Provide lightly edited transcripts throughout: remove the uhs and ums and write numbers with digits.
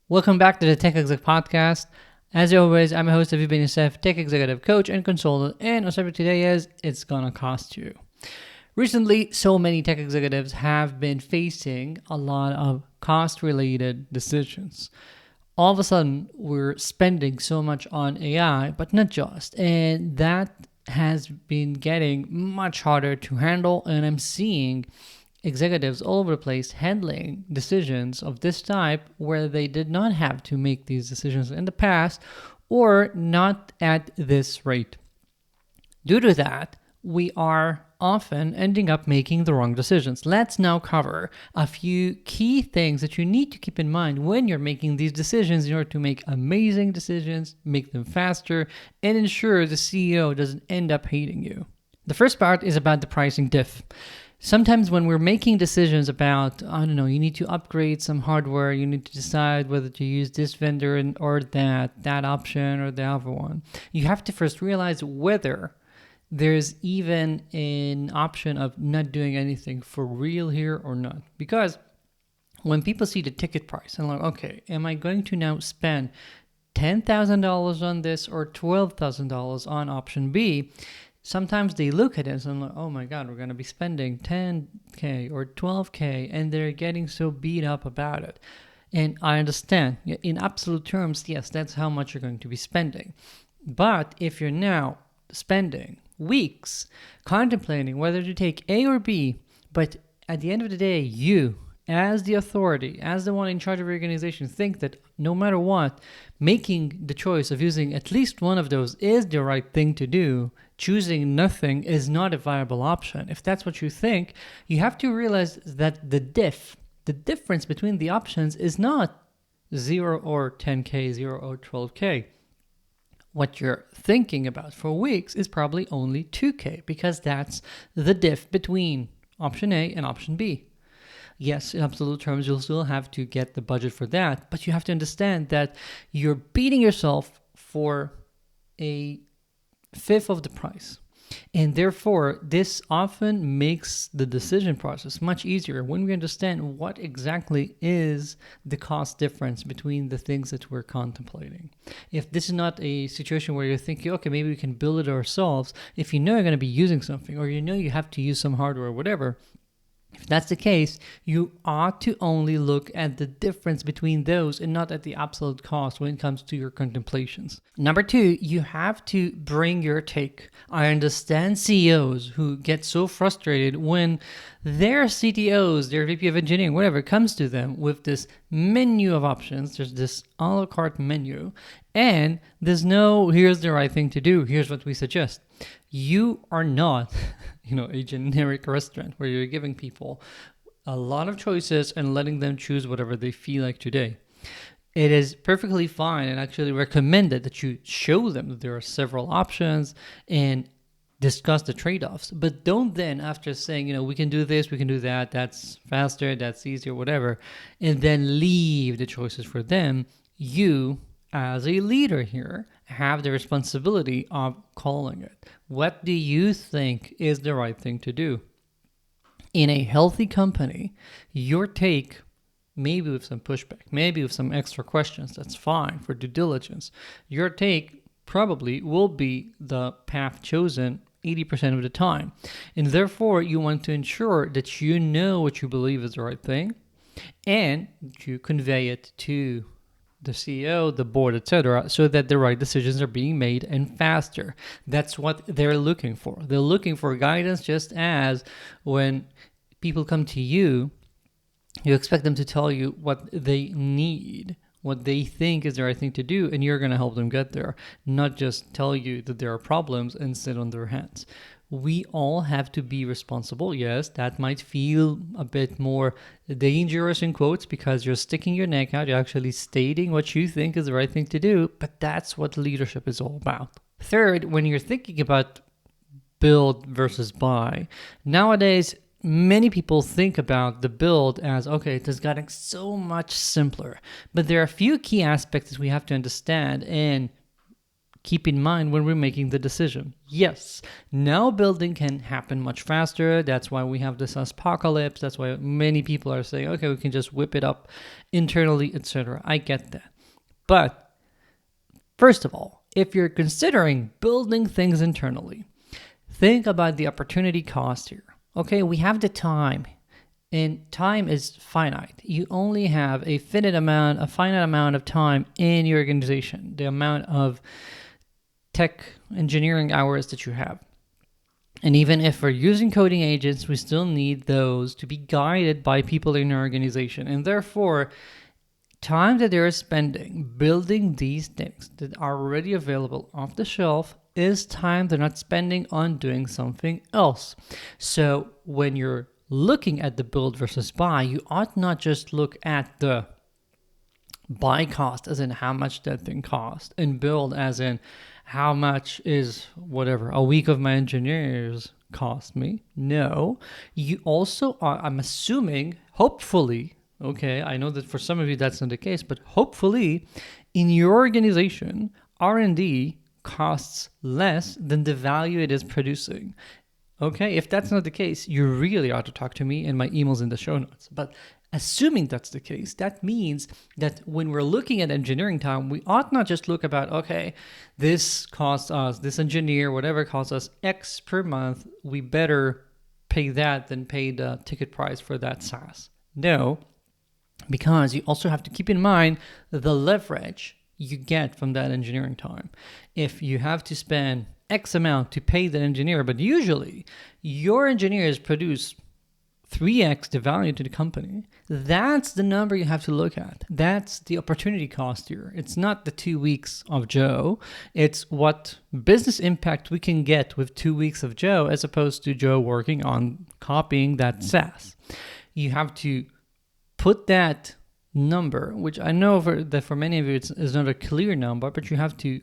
Welcome back to the Tech Exec Podcast. As always, I'm a host of Ben-Yosef, Tech Executive Coach and Consultant, and our subject today is It's Gonna Cost You. Recently, so many tech executives have been facing a lot of cost-related decisions. All of a sudden, we're spending so much on AI, but not just, and that has been getting much harder to handle, and I'm seeing executives all over the place handling decisions of this type where they did not have to make these decisions in the past or not at this rate. Due to that, we are often ending up making the wrong decisions. Let's now cover a few key things that you need to keep in mind when you're making these decisions in order to make amazing decisions, make them faster, and ensure the CEO doesn't end up hating you. The first part is about the pricing diff. Sometimes when we're making decisions about, you need to upgrade some hardware, you need to decide whether to use this vendor or that option or the other one. You have to first realize whether there's even an option of not doing anything for real here or not. Because when people see the ticket price and like, okay, am I going to now spend $10,000 on this or $12,000 on option B? Sometimes they look at it and like, oh my God, we're going to be spending $10K or $12K, and they're getting so beat up about it. And I understand, in absolute terms, yes, that's how much you're going to be spending. But if you're now spending weeks contemplating whether to take A or B, but at the end of the day, you, as the authority, as the one in charge of your organization, think that no matter what, making the choice of using at least one of those is the right thing to do, choosing nothing is not a viable option. If that's what you think, you have to realize that the difference between the options is not 0 or 10K, 0 or 12K. What you're thinking about for weeks is probably only 2K, because that's the diff between option A and option B. Yes, in absolute terms, you'll still have to get the budget for that, but you have to understand that you're beating yourself for a fifth of the price. And therefore, this often makes the decision process much easier when we understand what exactly is the cost difference between the things that we're contemplating. If this is not a situation where you're thinking, okay, maybe we can build it ourselves, if you know you're going to be using something or you know you have to use some hardware or whatever, if that's the case, you ought to only look at the difference between those and not at the absolute cost when it comes to your contemplations. Number two, you have to bring your take. I understand CEOs who get so frustrated when their CTOs, their VP of engineering, whatever, comes to them with this menu of options. There's this a la carte menu, and there's no, here's the right thing to do, here's what we suggest. You are not, a generic restaurant where you're giving people a lot of choices and letting them choose whatever they feel like today. It is perfectly fine and actually recommended that you show them that there are several options and discuss the trade-offs. But don't then, after saying, we can do this, we can do that, that's faster, that's easier, whatever, and then leave the choices for them. You, as a leader here, have the responsibility of calling it. What do you think is the right thing to do? In a healthy company, your take, maybe with some pushback, maybe with some extra questions, that's fine for due diligence. Your take probably will be the path chosen 80% of the time. And therefore, you want to ensure that you know what you believe is the right thing and you convey it to the CEO, the board, etc., so that the right decisions are being made and faster. That's what they're looking for. They're looking for guidance, just as when people come to you, you expect them to tell you what they need, what they think is the right thing to do, and you're going to help them get there, not just tell you that there are problems and sit on their hands. We all have to be responsible. Yes, that might feel a bit more dangerous in quotes because you're sticking your neck out. You're actually stating what you think is the right thing to do, but that's what leadership is all about. Third, when you're thinking about build versus buy, nowadays, many people think about the build as, okay, it has gotten so much simpler. But there are a few key aspects that we have to understand and keep in mind when we're making the decision. Yes, now building can happen much faster. That's why we have this apocalypse. That's why many people are saying, okay, we can just whip it up internally, etc. I get that. But first of all, if you're considering building things internally, think about the opportunity cost here. Okay, we have the time, and time is finite. You only have a finite amount of time in your organization, the amount of tech engineering hours that you have. And even if we're using coding agents, we still need those to be guided by people in our organization. And therefore, time that they're spending building these things that are already available off the shelf is time they're not spending on doing something else. So when you're looking at the build versus buy, you ought not just look at the buy cost as in how much that thing cost, and build as in how much is whatever a week of my engineers cost me. No, you also are, I'm assuming, hopefully, okay, I know that for some of you that's not the case, but hopefully in your organization, R&D costs less than the value it is producing. Okay, if that's not the case, you really ought to talk to me, and my email's in the show notes. But assuming that's the case, that means that when we're looking at engineering time, we ought not just look about, okay, this costs us, this engineer, whatever costs us X per month, we better pay that than pay the ticket price for that SaaS. No, because you also have to keep in mind the leverage you get from that engineering time. If you have to spend X amount to pay the engineer, but usually your engineers produce 3x the value to the company, that's the number you have to look at. That's the opportunity cost here. It's not the 2 weeks of Joe. It's what business impact we can get with 2 weeks of Joe as opposed to Joe working on copying that SaaS. You have to put that number, which I know that for many of you it's not a clear number, but you have to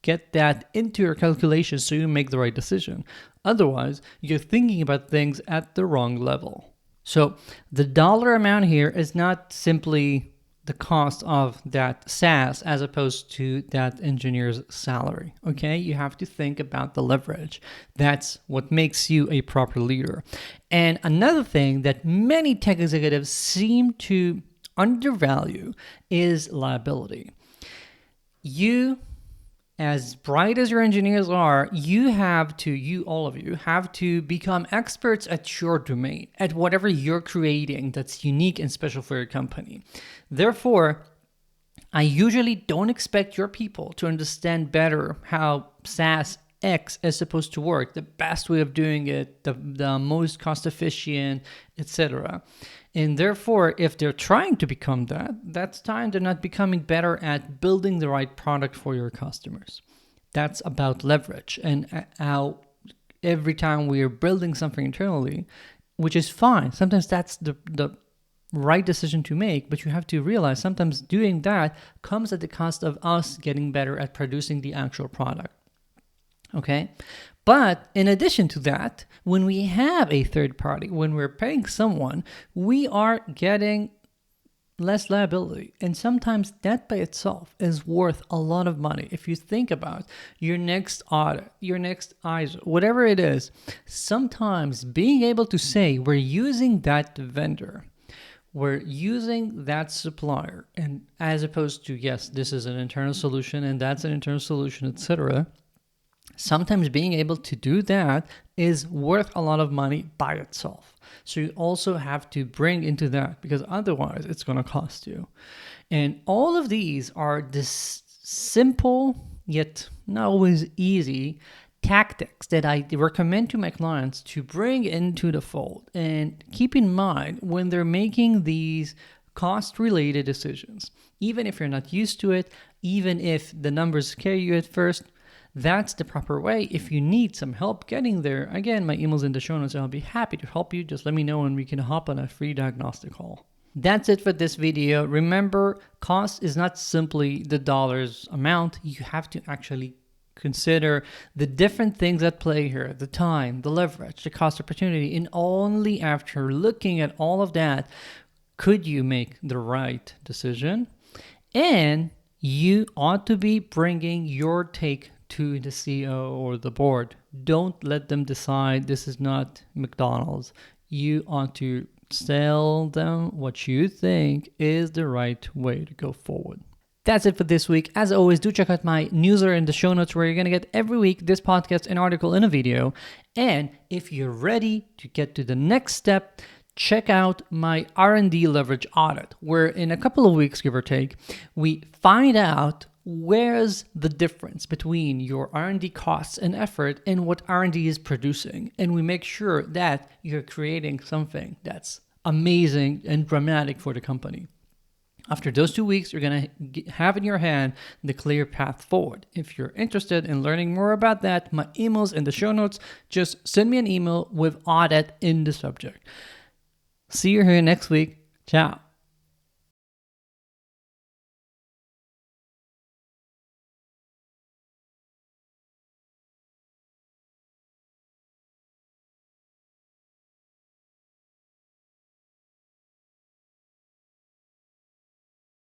get that into your calculation so you make the right decision. Otherwise, you're thinking about things at the wrong level. So the dollar amount here is not simply the cost of that SaaS as opposed to that engineer's salary. Okay, you have to think about the leverage. That's what makes you a proper leader. And another thing that many tech executives seem to undervalue is liability. You, as bright as your engineers are, all of you have to become experts at your domain, at whatever you're creating that's unique and special for your company. Therefore, I usually don't expect your people to understand better how SaaS X is supposed to work, the best way of doing it, the most cost efficient, etc. And therefore, if they're trying to become that, that's time they're not becoming better at building the right product for your customers. That's about leverage and how every time we are building something internally, which is fine. Sometimes that's the right decision to make, but you have to realize sometimes doing that comes at the cost of us getting better at producing the actual product. Okay? But in addition to that, when we have a third party, when we're paying someone, we are getting less liability. And sometimes that by itself is worth a lot of money. If you think about your next audit, your next ISO, whatever it is, sometimes being able to say we're using that vendor, we're using that supplier, and as opposed to, yes, this is an internal solution and that's an internal solution, etc. Sometimes being able to do that is worth a lot of money by itself. So you also have to bring into that, because otherwise it's going to cost you. And all of these are this simple yet not always easy tactics that I recommend to my clients to bring into the fold. And keep in mind when they're making these cost-related decisions, even if you're not used to it, even if the numbers scare you at first, that's the proper way. If you need some help getting there, again, my email's in the show notes and I'll be happy to help you. Just let me know and we can hop on a free diagnostic call. That's it for this video. Remember, cost is not simply the dollars amount. You have to actually consider the different things at play here, the time, the leverage, the cost opportunity, and only after looking at all of that could you make the right decision. And You ought to be bringing your take to the CEO or the board. Don't let them decide this is not McDonald's. You ought to tell them what you think is the right way to go forward. That's it for this week. As always, do check out my newsletter in the show notes where you're going to get every week this podcast, an article, and a video. And if you're ready to get to the next step, check out my R&D leverage audit, where in a couple of weeks, give or take, we find out where's the difference between your R&D costs and effort and what R&D is producing. And we make sure that you're creating something that's amazing and dramatic for the company. After those 2 weeks, you're going to have in your hand the clear path forward. If you're interested in learning more about that, my email's in the show notes. Just send me an email with audit in the subject. See you here next week. Ciao.